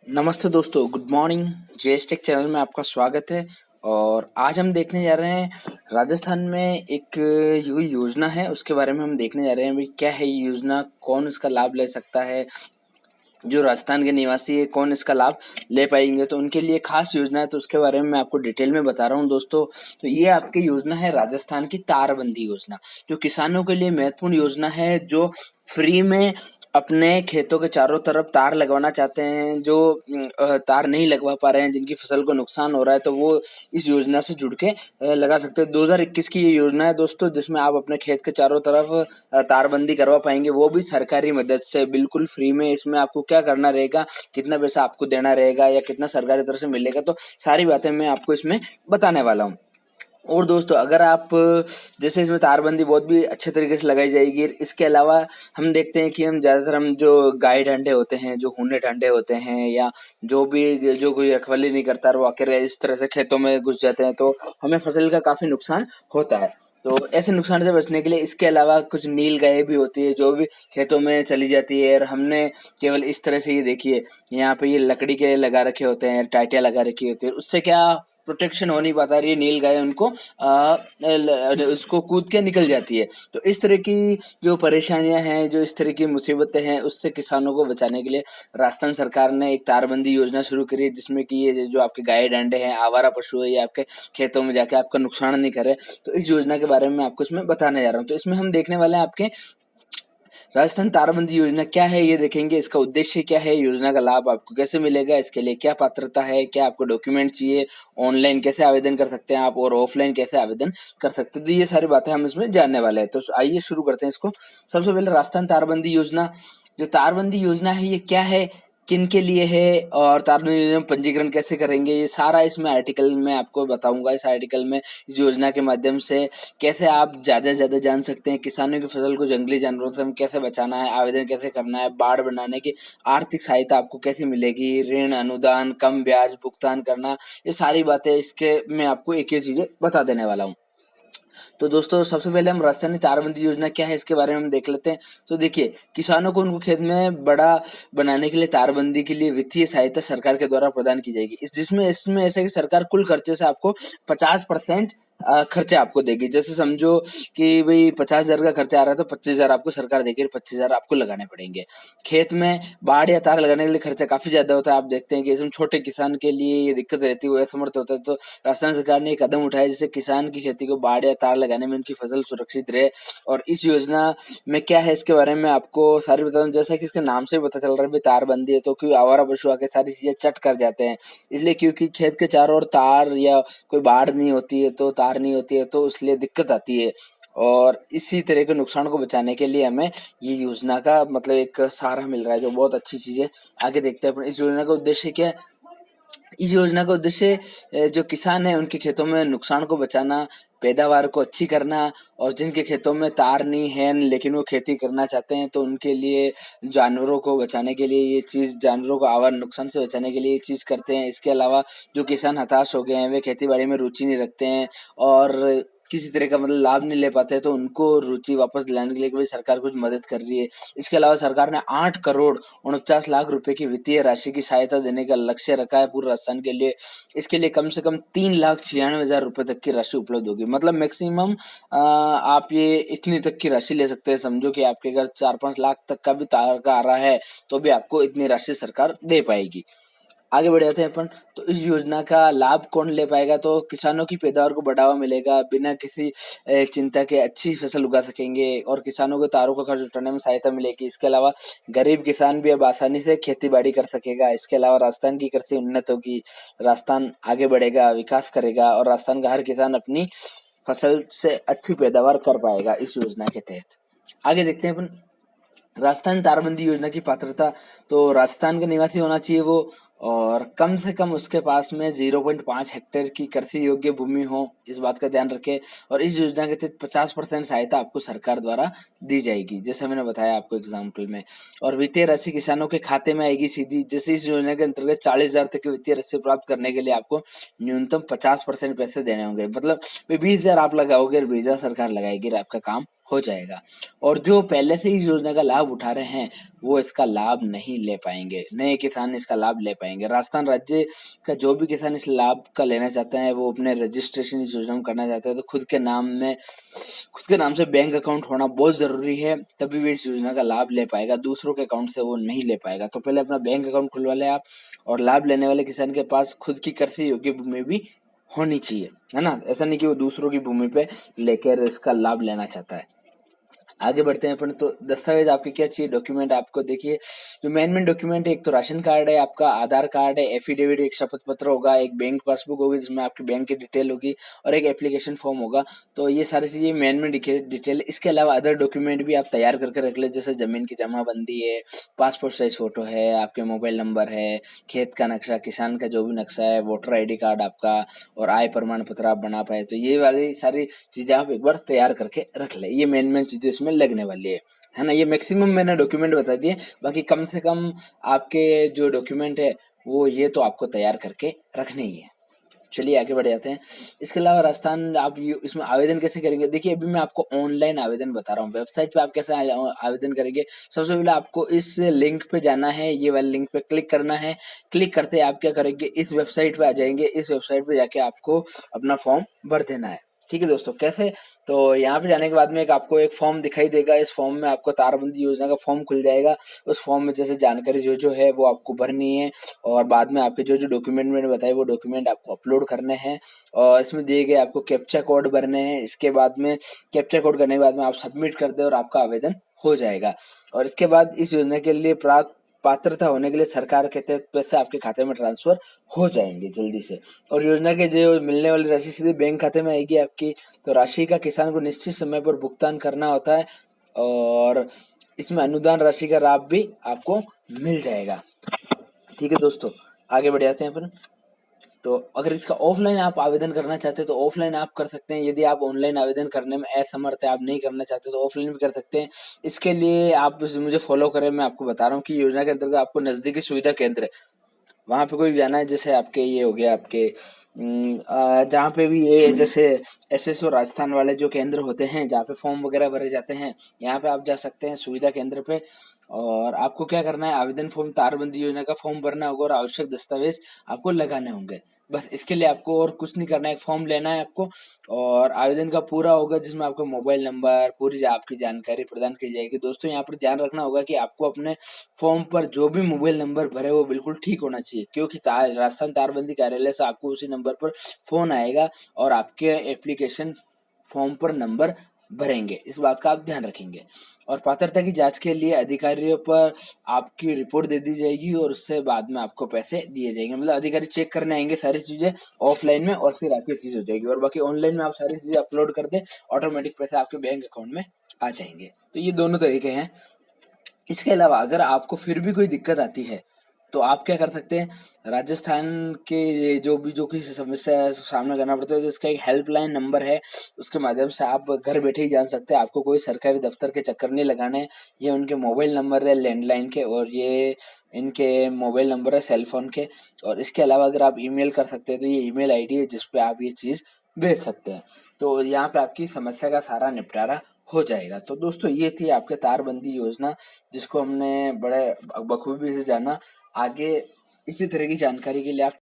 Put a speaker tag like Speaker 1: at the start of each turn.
Speaker 1: नमस्ते दोस्तों, good morning. JS take channel में आपका स्वागत है। और आज हम देखने जा रहे हैं राजस्थान में एक योजना है, उसके बारे में हम देखने जा रहे हैं। भाई क्या है ये योजना, कौन इसका लाभ ले सकता है, जो राजस्थान के निवासी है कौन इसका लाभ ले पाएंगे, तो उनके लिए खास योजना है। तो उसके बारे में मैं आपको डिटेल में बता रहा हूँ दोस्तों। तो ये आपकी योजना है राजस्थान की तारबंदी योजना, जो किसानों के लिए महत्वपूर्ण योजना है, जो फ्री में अपने खेतों के चारों तरफ तार लगवाना चाहते हैं। जो तार नहीं लगवा पा रहे हैं, जिनकी फसल को नुकसान हो रहा है, तो वो इस योजना से जुड़ के लगा सकते हैं। 2021 की ये योजना है दोस्तों, जिसमें आप अपने खेत के चारों तरफ तारबंदी करवा पाएंगे, वो भी सरकारी मदद से, बिल्कुल फ्री में। इसमें आपको क्या करना रहेगा, कितना पैसा आपको देना रहेगा या कितना सरकारी तरफ से मिलेगा, तो सारी बातें मैं आपको इसमें बताने वाला हूँ। और दोस्तों, अगर आप जैसे इसमें तारबंदी बहुत भी अच्छे तरीके से लगाई जाएगी। इसके अलावा हम देखते हैं कि हम जो गाय डंडे होते हैं, जो हुने डंडे होते हैं, या जो कोई रखवाली नहीं करता और वो अकेले इस तरह से खेतों में घुस जाते हैं, तो हमें फसल का काफी नुकसान होता है। तो ऐसे नुकसान से बचने के लिए इसके अलावा कुछ नील गाय भी होती है, जो भी खेतों में चली जाती है। और हमने केवल इस तरह से, ये देखिए यहाँ पे ये लकड़ी के लगा रखे होते हैं, टाटियां लगा रखी होती है, उससे क्या प्रोटेक्शन हो नहीं पाता। ये नील गाय उनको उसको कूद के निकल जाती है। तो इस तरह की जो परेशानियां हैं, जो इस तरह की मुसीबतें हैं, उससे किसानों को बचाने के लिए राजस्थान सरकार ने एक तारबंदी योजना शुरू करी है, जिसमें कि ये जो आपके गाय डंडे हैं, आवारा पशु है, ये आपके खेतों में जाके आपका नुकसान नहीं करे। तो इस योजना के बारे में मैं आपको इसमें बताने जा रहा हूँ। तो इसमें हम देखने वाले हैं आपके राजस्थान तारबंदी योजना क्या है, ये देखेंगे। इसका उद्देश्य क्या है, योजना का लाभ आपको कैसे मिलेगा, इसके लिए क्या पात्रता है, क्या आपको डॉक्यूमेंट चाहिए, ऑनलाइन कैसे आवेदन कर सकते हैं आप, और ऑफलाइन कैसे आवेदन कर सकते हैं। तो ये सारी बातें हम इसमें जानने वाले हैं। तो आइए शुरू करते हैं इसको। सबसे पहले राजस्थान तारबंदी योजना, जो तारबंदी योजना है ये क्या है, किन के लिए है, और तारबंदी योजना में पंजीकरण कैसे करेंगे, ये सारा इसमें आर्टिकल में आपको बताऊंगा। इस आर्टिकल में इस योजना के माध्यम से कैसे आप ज्यादा से ज्यादा जान सकते हैं किसानों की फसल को जंगली जानवरों से हम कैसे बचाना है, आवेदन कैसे करना है, बाढ़ बनाने की आर्थिक सहायता आपको कैसे मिलेगी, ऋण अनुदान, कम ब्याज भुगतान करना, ये सारी बातें इसके मैं आपको एक एक चीजें बता देने वाला हूँ। तो दोस्तों, सबसे पहले हम राजस्थानी तारबंदी योजना क्या है इसके बारे में हम देख लेते हैं। तो देखिए, किसानों को उनको खेत में बड़ा बनाने के लिए तारबंदी के लिए वित्तीय सहायता सरकार के द्वारा प्रदान की जाएगी। जिसमें इसमें ऐसा कि सरकार कुल खर्चे से आपको 50% खर्चा आपको देगी। जैसे समझो कि भाई 50,000 का खर्चा आ रहा है, तो 25,000 आपको सरकार देगी, 25,000 आपको लगाने पड़ेंगे। खेत में बाढ़ या तार लगाने के लिए खर्चा काफी ज्यादा होता है। आप देखते हैं कि इसमें छोटे किसान के लिए ये दिक्कत रहती है, वो असमर्थ होता है। तो राजस्थान सरकार ने एक कदम उठाया, जिससे किसान की खेती को बाढ़ या तार लगाने में उनकी फसल सुरक्षित रहे। और इस योजना में क्या है, इसके बारे में आपको सारी बता दूं। जैसा कि इसके नाम से पता चल रहा है, भाई तारबंदी है, तो क्योंकि आवारा पशु आके सारी चीजें चट कर जाते हैं, इसलिए क्योंकि खेत के चारों ओर तार या कोई बाढ़ नहीं होती है, तो तार नहीं होती है, तो इसलिए दिक्कत आती है। और इसी तरह के नुकसान को बचाने के लिए हमें ये योजना का मतलब एक सहारा मिल रहा है, जो बहुत अच्छी चीज है। आगे देखते हैं अपन इस योजना का उद्देश्य क्या है। इस योजना का उद्देश्य जो किसान है उनके खेतों में नुकसान को बचाना, पैदावार को अच्छी करना, और जिनके खेतों में तार नहीं है लेकिन वो खेती करना चाहते हैं, तो उनके लिए जानवरों को बचाने के लिए ये चीज, जानवरों को आवार नुकसान से बचाने के लिए ये चीज करते हैं। इसके अलावा जो किसान हताश हो गए हैं, वे खेती बाड़ी में रुचि नहीं रखते हैं और किसी तरह का मतलब लाभ नहीं ले पाते हैं, तो उनको रुचि वापस दिलाने के लिए भी सरकार कुछ मदद कर रही है। इसके अलावा सरकार ने 8 करोड़ 49 लाख रुपए की वित्तीय राशि की सहायता देने का लक्ष्य रखा है पूरे राजस्थान के लिए। इसके लिए कम से कम 3,96,000 रुपए तक की राशि उपलब्ध होगी। मतलब मैक्सिमम आप ये इतनी तक की राशि ले सकते हैं। समझो कि आपके घर 4-5 लाख तक का भी तार का आ रहा है, तो भी आपको इतनी राशि सरकार दे पाएगी। आगे बढ़ जाते हैं अपन। तो इस योजना का लाभ कौन ले पाएगा, तो किसानों की पैदावार को बढ़ावा मिलेगा, बिना किसी चिंता के अच्छी फसल उगा सकेंगे, और किसानों को तारों का खर्च उठाने में सहायता मिलेगी। इसके अलावा गरीब किसान भी अब आसानी से खेती बाड़ी कर सकेगा। इसके अलावा राजस्थान की कृषि उन्नत होगी, राजस्थान आगे बढ़ेगा, विकास करेगा, और राजस्थान का हर किसान अपनी फसल से अच्छी पैदावार कर पाएगा इस योजना के तहत। आगे देखते हैं अपन राजस्थान तारबंदी योजना की पात्रता। तो राजस्थान का निवासी होना चाहिए वो, और कम से कम उसके पास में 0.5 हेक्टेयर की कृषि योग्य भूमि हो, इस बात का ध्यान रखें। और इस योजना के तहत 50% सहायता आपको सरकार द्वारा दी जाएगी, जैसे मैंने बताया आपको एग्जाम्पल में। और वित्तीय राशि किसानों के खाते में आएगी सीधी। जैसे इस योजना के अंतर्गत 40,000 तक की वित्तीय राशि प्राप्त करने के लिए आपको न्यूनतम 50% पैसे देने होंगे। मतलब 20,000 आप लगाओगे और 20,000 सरकार लगाएगी, और आपका काम हो जाएगा। और जो पहले से इस योजना का लाभ उठा रहे हैं, वो इसका लाभ नहीं ले पाएंगे, नए किसान इसका लाभ ले पाएंगे। पाएंगे। राजस्थान राज्य का जो भी किसान इस लाभ का लेना चाहते हैं, वो अपने रजिस्ट्रेशन इस योजना में करना चाहते हैं, तो खुद के नाम से बैंक अकाउंट होना बहुत जरूरी है, तभी भी इस योजना का लाभ ले पाएगा। दूसरों के अकाउंट से वो नहीं ले पाएगा। तो पहले अपना बैंक अकाउंट खुलवा ले आप, और लाभ लेने वाले किसान के पास खुद की कृषि योग्य भूमि भी होनी चाहिए, है ना। ऐसा नहीं कि वो दूसरों की भूमि पे लेकर इसका लाभ लेना चाहता है। आगे बढ़ते हैं अपन। तो दस्तावेज आपके क्या चाहिए, डॉक्यूमेंट आपको देखिए, जो मेन डॉक्यूमेंट है, एक तो राशन कार्ड है आपका, आधार कार्ड है, एफिडेविट, एक शपथ पत्र होगा, एक बैंक पासबुक होगी जिसमें आपकी बैंक की डिटेल होगी, और एक एप्लीकेशन फॉर्म होगा। तो ये सारी चीजें मेन डिटेल। इसके अलावा अदर डॉक्यूमेंट भी आप तैयार करके रख ले, जैसे जमीन की जमाबंदी है, पासपोर्ट साइज फोटो है, आपके मोबाइल नंबर है, खेत का नक्शा, किसान का जो भी नक्शा है, वोटर ID कार्ड आपका, और आय प्रमाण पत्र आप बना पाए, तो ये वाली सारी चीजें आप एक बार तैयार करके रख ले। ये मेन चीजें इसमें लगने वाली है ना। ये मैक्सिमम मैंने डॉक्यूमेंट बता दिए, बाकी कम से कम आपके जो डॉक्यूमेंट है वो ये तो आपको तैयार करके रखने ही है। चलिए आगे बढ़ जाते हैं। इसके अलावा राजस्थान आप इसमें आवेदन कैसे करेंगे, देखिए अभी मैं आपको ऑनलाइन आवेदन बता रहा हूँ। वेबसाइट पे आप कैसे आवेदन करेंगे, सबसे पहले आपको इस लिंक पे जाना है, ये वाले लिंक पे क्लिक करना है। क्लिक करते आप क्या करेंगे, इस वेबसाइट पे आ जाएंगे। इस वेबसाइट पे जाके आपको अपना फॉर्म भर देना है। ठीक है दोस्तों, कैसे, तो यहाँ पे जाने के बाद में आपको एक फॉर्म दिखाई देगा। इस फॉर्म में आपको तारबंदी योजना का फॉर्म खुल जाएगा। उस फॉर्म में जैसे जानकारी जो है वो आपको भरनी है, और बाद में आपके जो डॉक्यूमेंट मैंने बताए वो डॉक्यूमेंट आपको अपलोड करने हैं, और इसमें दिए गए आपको कैप्चा कोड भरने हैं। इसके बाद में कैप्चा कोड करने के बाद में आप सबमिट कर दे और आपका आवेदन हो जाएगा। और इसके बाद इस योजना के लिए पात्रता होने के लिए सरकार के तहत पैसे आपके खाते में ट्रांसफर हो जाएंगे जल्दी से। और योजना के जो मिलने वाली राशि सीधे बैंक खाते में आएगी आपकी। तो राशि का किसान को निश्चित समय पर भुगतान करना होता है, और इसमें अनुदान राशि का लाभ भी आपको मिल जाएगा। ठीक है दोस्तों, आगे बढ़ जाते हैं अपन। तो अगर इसका ऑफलाइन आप आवेदन करना चाहते हैं तो ऑफलाइन आप कर सकते हैं। यदि आप ऑनलाइन आवेदन करने में असमर्थ है, आप नहीं करना चाहते, तो ऑफलाइन भी कर सकते हैं। इसके लिए आप मुझे फॉलो करें। मैं आपको बता रहा हूँ कि योजना के अंतर्गत आपको नजदीकी सुविधा केंद्र है, वहां पे कोई भी जाना है। जैसे आपके ये हो गया आपके जहाँ पे भी ये जैसे SSO राजस्थान वाले जो केंद्र होते हैं जहाँ पे फॉर्म वगैरह भरे जाते हैं, यहाँ पे आप जा सकते हैं सुविधा केंद्र पे। और आपको क्या करना है, आवेदन फॉर्म, तारबंदी योजना का फॉर्म भरना होगा, और आवश्यक दस्तावेज आपको लगाने होंगे। बस इसके लिए आपको और कुछ नहीं करना है, एक फॉर्म लेना है आपको, और आवेदन का पूरा होगा जिसमें आपका मोबाइल नंबर, पूरी आपकी जानकारी प्रदान की जाएगी। दोस्तों यहाँ पर ध्यान रखना होगा कि आपको अपने फॉर्म पर जो भी मोबाइल नंबर भरे वो बिल्कुल ठीक होना चाहिए, क्योंकि राजस्थान तारबंदी कार्यालय से आपको उसी नंबर पर फोन आएगा और आपके एप्लीकेशन फॉर्म पर नंबर भरेंगे। इस बात का आप ध्यान रखेंगे। और पात्रता की जांच के लिए अधिकारियों पर आपकी रिपोर्ट दे दी जाएगी, और उससे बाद में आपको पैसे दिए जाएंगे। मतलब अधिकारी चेक करने आएंगे सारी चीजें ऑफलाइन में, और फिर आपकी चीज हो जाएगी। और बाकी ऑनलाइन में आप सारी चीजें अपलोड कर दें, ऑटोमेटिक पैसे आपके बैंक अकाउंट में आ जाएंगे। तो ये दोनों तरीके हैं। इसके अलावा अगर आपको फिर भी कोई दिक्कत आती है तो आप क्या कर सकते हैं, राजस्थान के जो किसी समस्या का सामना करना पड़ता है, तो इसका एक हेल्पलाइन नंबर है, उसके माध्यम से आप घर बैठे ही जान सकते हैं। आपको कोई सरकारी दफ्तर के चक्कर नहीं लगाने हैं। ये उनके मोबाइल नंबर है लैंडलाइन के, और ये इनके मोबाइल नंबर है सेल फोन के। और इसके अलावा अगर आप ईमेल कर सकते हैं तो ये ईमेल ID है जिसपे आप ये चीज भेज सकते हैं। तो यहाँ पे आपकी समस्या का सारा निपटारा हो जाएगा। तो दोस्तों ये थी आपके तारबंदी योजना, जिसको हमने बड़े बखूबी से जाना। आगे इसी तरह की जानकारी के लिए आप